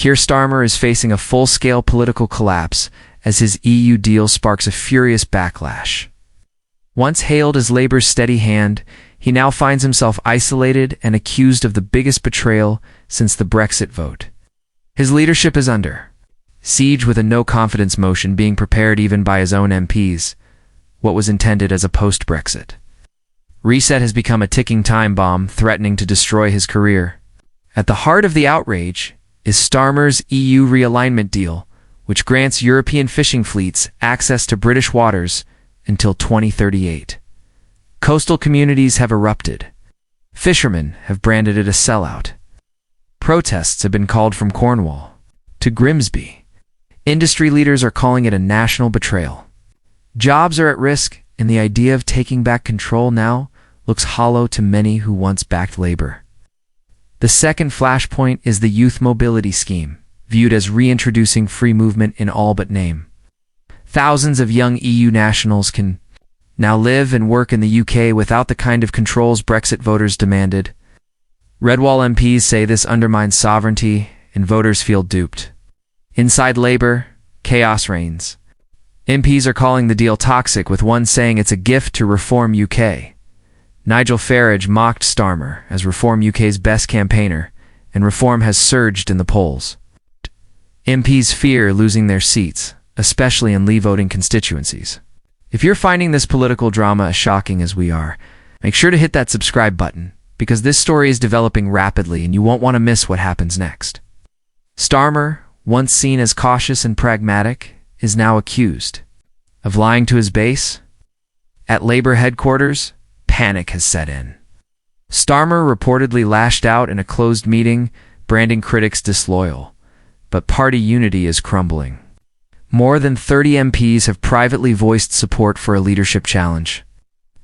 Keir Starmer is facing a full-scale political collapse as his EU deal sparks a furious backlash. Once hailed as Labour's steady hand, he now finds himself isolated and accused of the biggest betrayal since the Brexit vote. His leadership is under siege, with a no-confidence motion being prepared even by his own MPs, what was intended as a post-Brexit reset has become a ticking time bomb threatening to destroy his career. At the heart of the outrage is Starmer's EU realignment deal, which grants European fishing fleets access to British waters until 2038. Coastal communities have erupted. Fishermen have branded it a sellout. Protests have been called from Cornwall to Grimsby. Industry leaders are calling it a national betrayal. Jobs are at risk, and the idea of taking back control now looks hollow to many who once backed Labour. The second flashpoint is the youth mobility scheme, viewed as reintroducing free movement in all but name. Thousands of young EU nationals can now live and work in the UK without the kind of controls Brexit voters demanded. Redwall MPs say this undermines sovereignty, and voters feel duped. Inside Labour, chaos reigns. MPs are calling the deal toxic, with one saying it's a gift to Reform UK. Nigel Farage mocked Starmer as Reform UK's best campaigner, and Reform has surged in the polls. MPs fear losing their seats, especially in Leave voting constituencies. If you're finding this political drama as shocking as we are, make sure to hit that subscribe button, because this story is developing rapidly and you won't want to miss what happens next. Starmer, once seen as cautious and pragmatic, is now accused of lying to his base. At Labour headquarters, panic has set in. Starmer reportedly lashed out in a closed meeting, branding critics disloyal, but party unity is crumbling. More than 30 MPs have privately voiced support for a leadership challenge.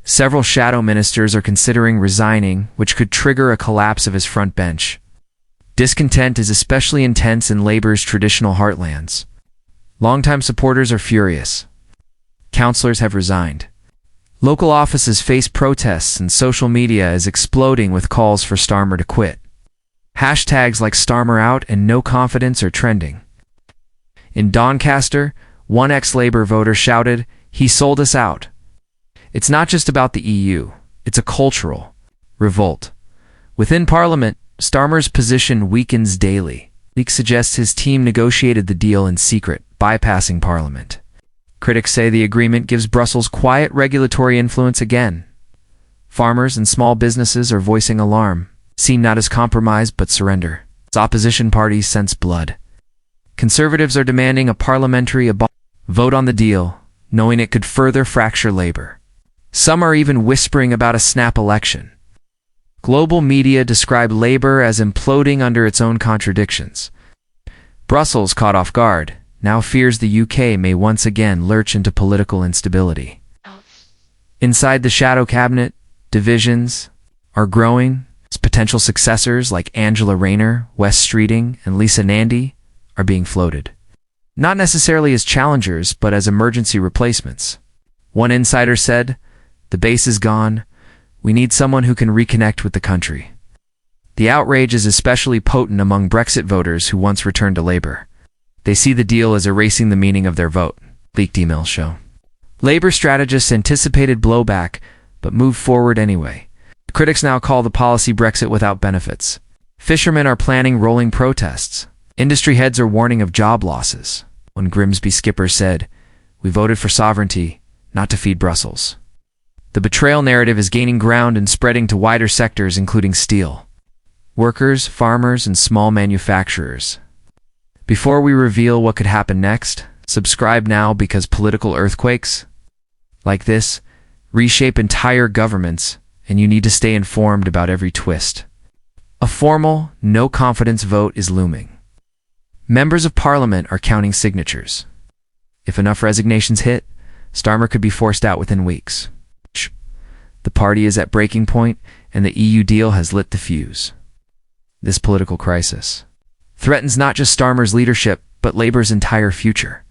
Several shadow ministers are considering resigning, which could trigger a collapse of his front bench. Discontent is especially intense in Labour's traditional heartlands. Longtime supporters are furious. Councillors have resigned. Local offices face protests, and social media is exploding with calls for Starmer to quit. Hashtags like Starmer out and no confidence are trending. In Doncaster, one ex-Labour voter shouted, "He sold us out." It's not just about the EU, it's a cultural revolt. Within Parliament, Starmer's position weakens daily. Leaks suggests his team negotiated the deal in secret, bypassing Parliament. Critics say the agreement gives Brussels quiet regulatory influence again. Farmers and small businesses are voicing alarm, seen not as compromise but surrender. Its opposition parties sense blood. Conservatives are demanding a parliamentary vote on the deal, knowing it could further fracture Labour. Some are even whispering about a snap election. Global media describe Labour as imploding under its own contradictions. Brussels, caught off guard, now fears the UK may once again lurch into political instability. Inside the shadow cabinet, divisions are growing. Its potential successors like Angela Rayner, Wes Streeting, and Lisa Nandy are being floated. Not necessarily as challengers, but as emergency replacements. One insider said, "The base is gone. We need someone who can reconnect with the country." The outrage is especially potent among Brexit voters who once returned to Labour. They see the deal as erasing the meaning of their vote, leaked emails show. Labour strategists anticipated blowback, but moved forward anyway. Critics now call the policy Brexit without benefits. Fishermen are planning rolling protests. Industry heads are warning of job losses. One Grimsby skipper said, "We voted for sovereignty, not to feed Brussels." The betrayal narrative is gaining ground and spreading to wider sectors, including steel workers, farmers, and small manufacturers. Before we reveal what could happen next, subscribe now, because political earthquakes like this reshape entire governments, and you need to stay informed about every twist. A formal, no-confidence vote is looming. Members of Parliament are counting signatures. If enough resignations hit, Starmer could be forced out within weeks. The party is at breaking point, and the EU deal has lit the fuse. This political crisis threatens not just Starmer's leadership, but Labour's entire future.